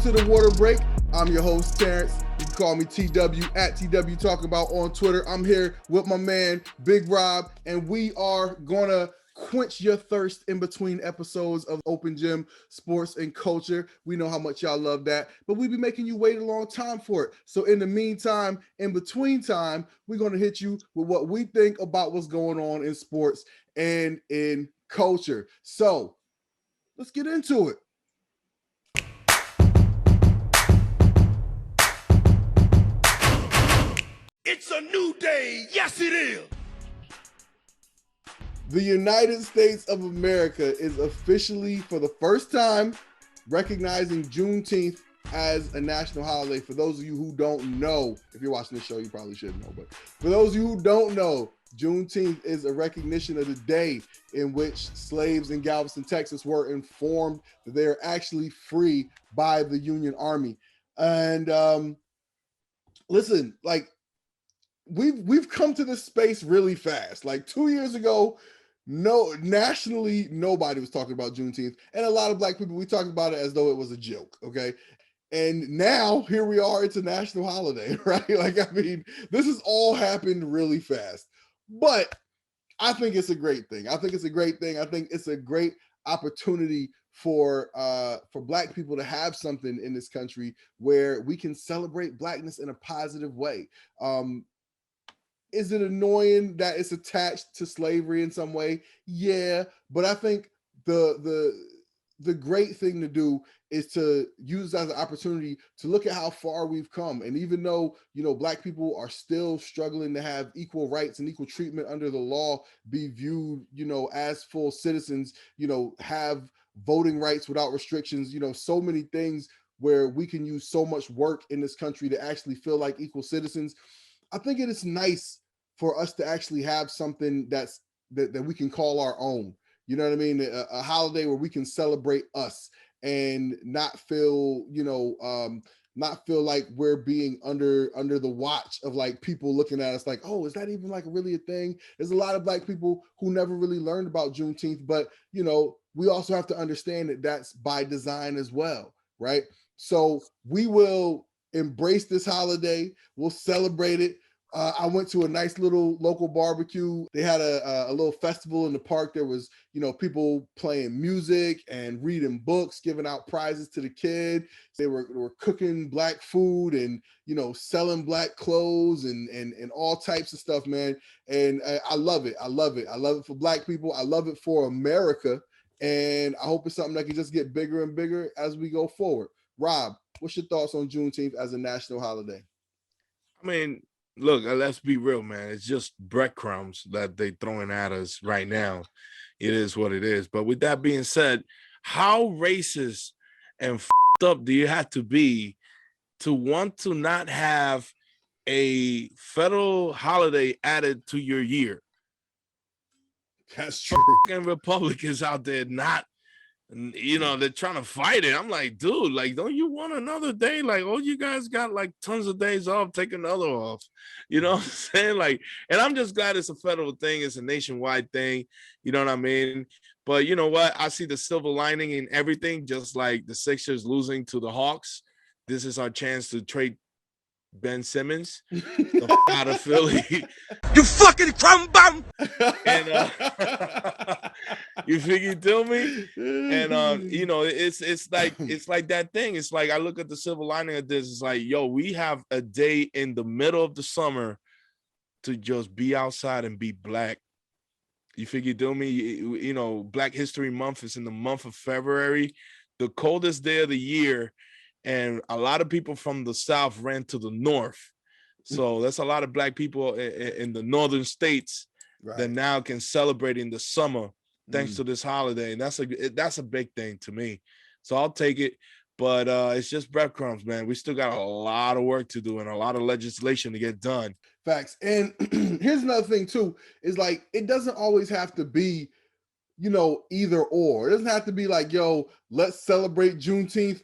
to the Waterbreak. I'm your host, Terrence. You can call me TW at TW Talk About on Twitter. I'm here with my man, Big Rob, and we are going to quench your thirst in between episodes of Open Gym Sports and Culture. We know how much y'all love that, but we be making you wait a long time for it. So in the meantime, in between time, we're going to hit you with what we think about what's going on in sports and in culture. So let's get into it. It's a new day. Yes, it is. The United States of America is officially, for the first time, recognizing Juneteenth as a national holiday. For those of you who don't know, if you're watching this show, you probably should know, but for those of you who don't know, Juneteenth is a recognition of the day in which slaves in Galveston, Texas were informed that they are actually free by the Union Army. And listen, like, we've come to this space really fast. Like 2 years ago, nationally, nobody was talking about Juneteenth. And a lot of Black people, we talked about it as though it was a joke, okay? And now, here we are, it's a national holiday, right? Like, I mean, this has all happened really fast. But I think it's a great thing. I think it's a great thing. I think it's a great opportunity for Black people to have something in this country where we can celebrate Blackness in a positive way. Is it annoying that it's attached to slavery in some way? Yeah, but I think the great thing to do is to use as an opportunity to look at how far we've come. And even though, you know, Black people are still struggling to have equal rights and equal treatment under the law, be viewed, you know, as full citizens, you know, have voting rights without restrictions, you know, so many things where we can use so much work in this country to actually feel like equal citizens. I think it is nice for us to actually have something that we can call our own. You know what I mean? A holiday where we can celebrate us and not feel, you know, not feel like we're being under the watch of like people looking at us like, oh, is that even like really a thing? There's a lot of Black people who never really learned about Juneteenth, but you know, we also have to understand that that's by design as well, right? So we will embrace this holiday. We'll celebrate it. I went to a nice little local barbecue. They had a little festival in the park. There was, you know, people playing music and reading books, giving out prizes to the kid. They were cooking Black food and, you know, selling Black clothes and all types of stuff, man. And I love it. I love it. I love it for Black people. I love it for America. And I hope it's something that can just get bigger and bigger as we go forward. Rob, what's your thoughts on Juneteenth as a national holiday? I mean, look, let's be real, man. It's just breadcrumbs that they throwing at us right now. It is what it is. But with that being said, how racist and up do you have to be to want to not have a federal holiday added to your year? That's true. And Republicans out there not, you know, they're trying to fight it. I'm like, dude, like, don't you want another day? Like, oh, you guys got like tons of days off, take another off. You know what I'm saying? Like, and I'm just glad it's a federal thing. It's a nationwide thing. You know what I mean? But you know what? I see the silver lining in everything, just like the Sixers losing to the Hawks. This is our chance to trade Ben Simmons out of Philly. You fucking crumb bum! And you feel me? And you know, it's like that thing. It's like I look at the silver lining of this. It's like, yo, we have a day in the middle of the summer to just be outside and be Black. You feel me? You know, Black History Month is in the month of February, the coldest day of the year. And a lot of people from the South ran to the North. So that's a lot of Black people in the northern states that now can celebrate in the summer thanks to this holiday. And that's a big thing to me. So I'll take it. But it's just breadcrumbs, man. We still got a lot of work to do and a lot of legislation to get done. Facts. And here's another thing too, is like, it doesn't always have to be, you know, either or. It doesn't have to be like, yo, let's celebrate Juneteenth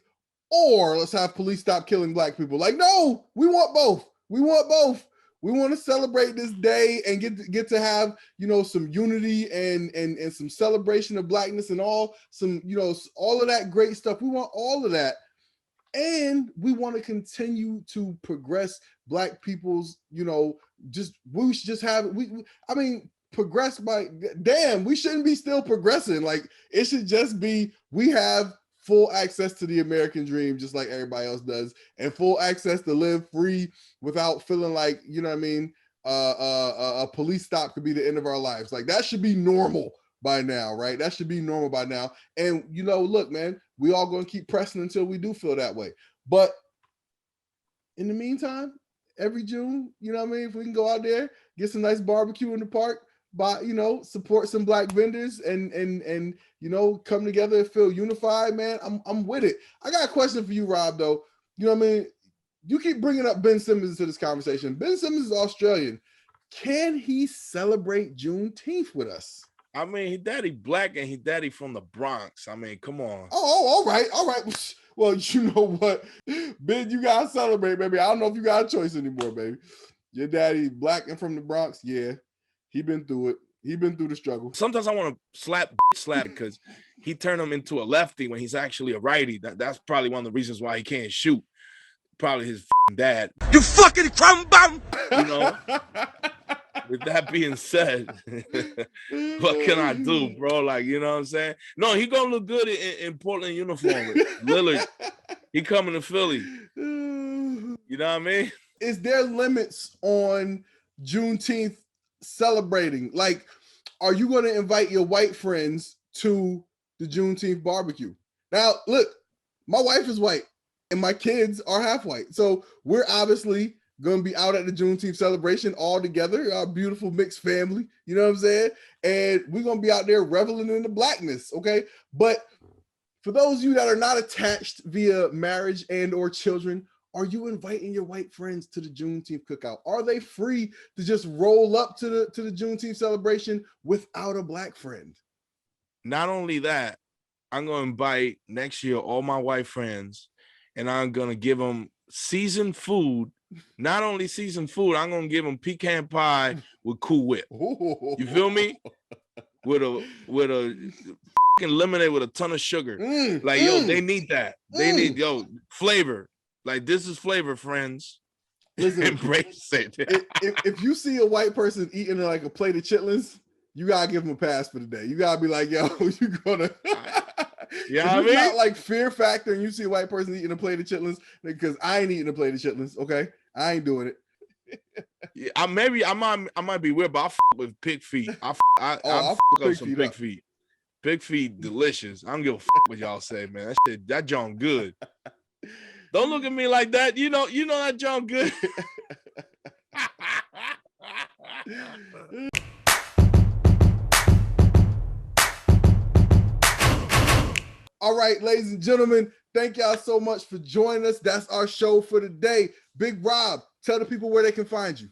or let's have police stop killing Black people. Like, no, we want both. We want both. We want to celebrate this day and get to have, you know, some unity and some celebration of Blackness and all some, you know, all of that great stuff. We want all of that. And we want to continue to progress Black people's, we should just have, progress by, damn, we shouldn't be still progressing. Like, it should just be, we have full access to the American dream, just like everybody else does, and full access to live free without feeling like, a police stop could be the end of our lives. Like, that should be normal by now, right? That should be normal by now. And, look, man, we all going to keep pressing until we do feel that way. But in the meantime, every June, if we can go out there, get some nice barbecue in the park, support some Black vendors and come together and feel unified, man, I'm with it. I got a question for you, Rob, though. You keep bringing up Ben Simmons into this conversation. Ben Simmons is Australian. Can he celebrate Juneteenth with us? He daddy Black and he daddy from the Bronx. Come on. Oh, all right. Well, you know what, Ben, you gotta celebrate, baby. I don't know if you got a choice anymore, baby. Your daddy Black and from the Bronx, yeah. He been through it. He been through the struggle. Sometimes I want to slap because he turned him into a lefty when he's actually a righty. That's probably one of the reasons why he can't shoot. Probably his dad. You fucking crumb bum! With that being said, what can I do, bro? Like, you know what I'm saying? No, he gonna look good in Portland uniform with Lillard. He coming to Philly. You know what I mean? Is there limits on Juneteenth celebrating? Like, are you going to invite your white friends to the Juneteenth barbecue? Now, look, my wife is white and my kids are half white. So we're obviously going to be out at the Juneteenth celebration all together, our beautiful mixed family, you know what I'm saying? And we're going to be out there reveling in the Blackness, okay? But for those of you that are not attached via marriage and or children, are you inviting your white friends to the Juneteenth cookout? Are they free to just roll up to the Juneteenth celebration without a Black friend? Not only that, I'm going to invite next year all my white friends, and I'm going to give them seasoned food. Not only seasoned food, I'm going to give them pecan pie with Cool Whip. You feel me? With a fucking lemonade with a ton of sugar. They need that. They need, flavor. Like, this is flavor, friends. Listen, embrace it. If you see a white person eating like a plate of chitlins, you gotta give them a pass for the day. You gotta be like, yo, you gonna Yeah, it's not like Fear Factor and you see a white person eating a plate of chitlins, because I ain't eating a plate of chitlins, okay? I ain't doing it. Yeah, I might be weird, but I fuck with pig feet. I fuck up some pig feet. Pig feet delicious. I don't give a fuck what y'all say, man. That John good. Don't look at me like that. You know that John good. All right, ladies and gentlemen, thank y'all so much for joining us. That's our show for today. Big Rob, tell the people where they can find you.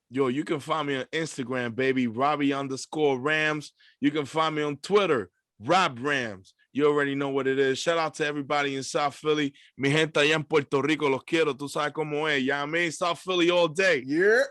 Yo, you can find me on Instagram, baby, Robbie_Rams. You can find me on Twitter, Rob Rams. You already know what it is. Shout out to everybody in South Philly. Mi gente allá en Puerto Rico, los quiero. Tú sabes cómo es. Yeah, I mean, South Philly all day. Yeah.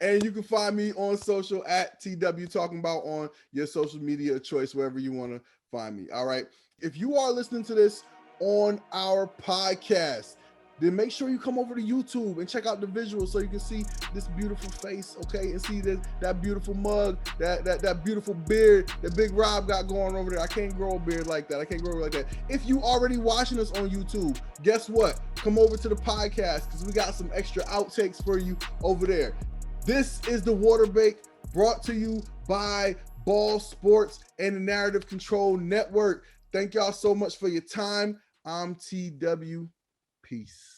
And you can find me on social at TW Talking About on your social media of choice, wherever you want to find me. All right. If you are listening to this on our podcast, then make sure you come over to YouTube and check out the visuals so you can see this beautiful face, okay? And see that beautiful mug, that beautiful beard that Big Rob got going over there. I can't grow a beard like that. I can't grow it like that. If you already watching us on YouTube, guess what? Come over to the podcast because we got some extra outtakes for you over there. This is the Waterbreak, brought to you by Ball Sports and the Narrative Control Network. Thank y'all so much for your time. I'm TW. Peace.